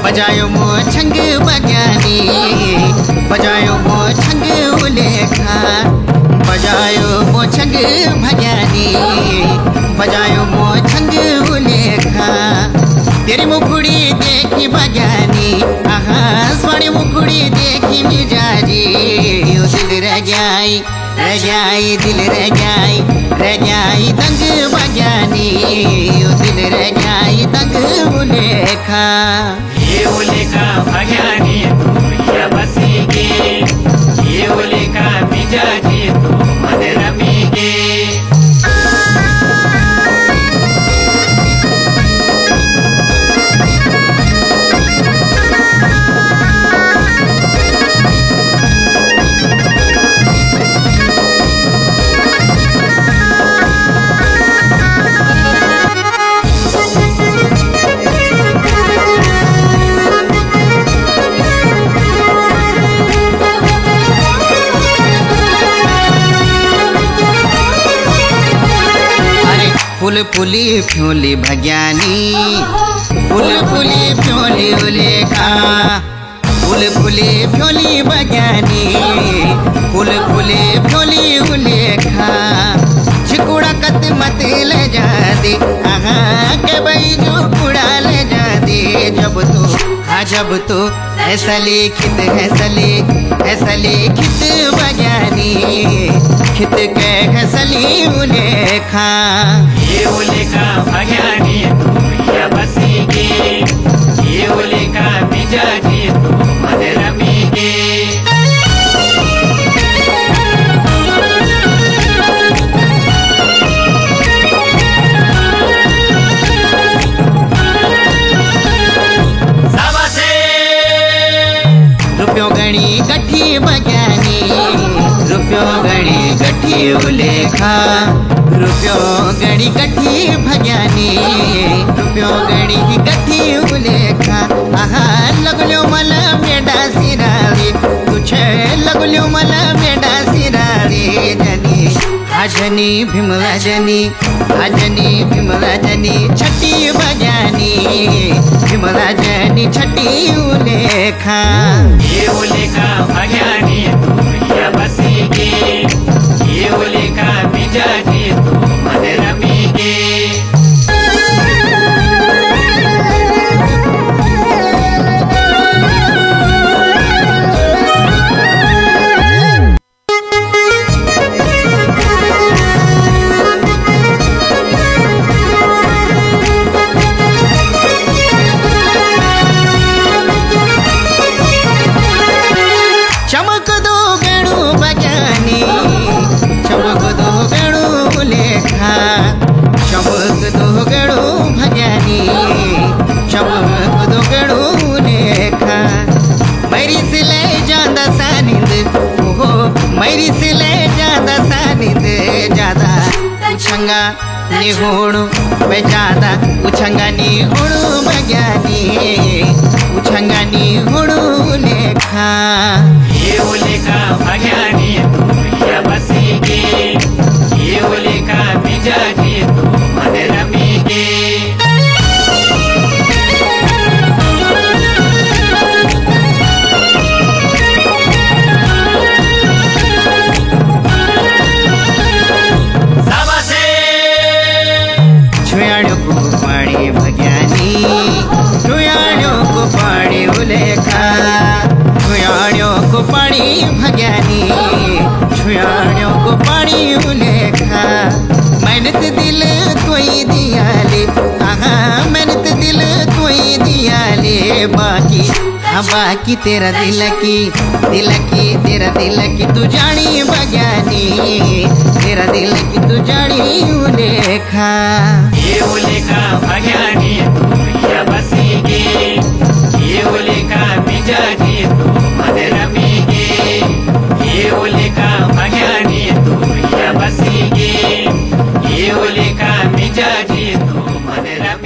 बजायो मो छंग बजानी, बजायो मो छंग उलेखा, बजायो मो छंग भजानी, बजायो मो छंग उलेखा। तेरी मुकुड़ी देखी बजानी, आहा स्वाणी मुकुड़ी देखी मिजाजी। यो दिल रह जाई दिल रह जाई दंग बजानी। यो दिल रह जाई दंग उलेखा। ये उलेखा भगानी तू या बसीगे, ये उलेखा मिजाजी तू मन रमीगे। फूल फूली फ्योली भज्ञानी, फूल फूली फ्योली उलेखा, फूल फूली फ्योली भज्ञानी, फूल फूली फ्योली उलेखा। चिकुड़ा कत मत ले जा दे, आहा के बैजू कुड़ा ले जा दे। जब तो ऐसा लिखित बजानी, खित के हसली उलेखा। ये उलेखा भगानी तू या बसीगे, ये उलेखा मिजाजी तू मन रमीगे। रुपयो गणी गठी बजानी, रुपयो गणी गठी उलेखा, रुपयो गणी गठी भजानी, रुपयो गणी गठी उलेखा। आहा लगलो मला मेडा सिरारी, तुझे लगलो मला मेडा सिरारी। जनी आजनी भीमला जनी, आजनी भीमला जनी छठी बजानी, भीमला जनी छठी उलेखा। ये उलेखा भगानी तू या बसीगे, ये उलेखा मिजाजी तू मन रमीगे। चमक दो गणु बजानी, चमक दो गणु उलेखा, चमक दो गणु भजानी, चमक दो गणु उलेखा। मैरी से ले जादा सानिंद, ओहो मैरी से ले जादा सानिंद। ज्यादा उछंगा निहोणु वे ज्यादा उछंगा निहोणु बजानी, उछंगा निहोणु उलेखा। ये उलेखा भगानी तू या बसीगे, ये उलेखा मिजाजी तू मन रमीगे। छुयाड़ो को पाड़ी भज्ञानी, छुयाड़ो को पाड़ी उलेखा, छुयाड़ो को पाड़ी भज्ञानी, छुयाड़ो को पाड़ी उलेखा। मेहनत दिल कोई दिया ले, आहा मेहनत दिल कोई दिया ले। बाकी तेरा दिल की तेरा दिल की तू जानी बजानी, तेरा दिल की तू जानी उलेखा। ये उलेखा भगानी तू या बसीगे, ये उलेखा मिजाजी तू मन रमीगे। ये उलेखा जाजी तू मन रम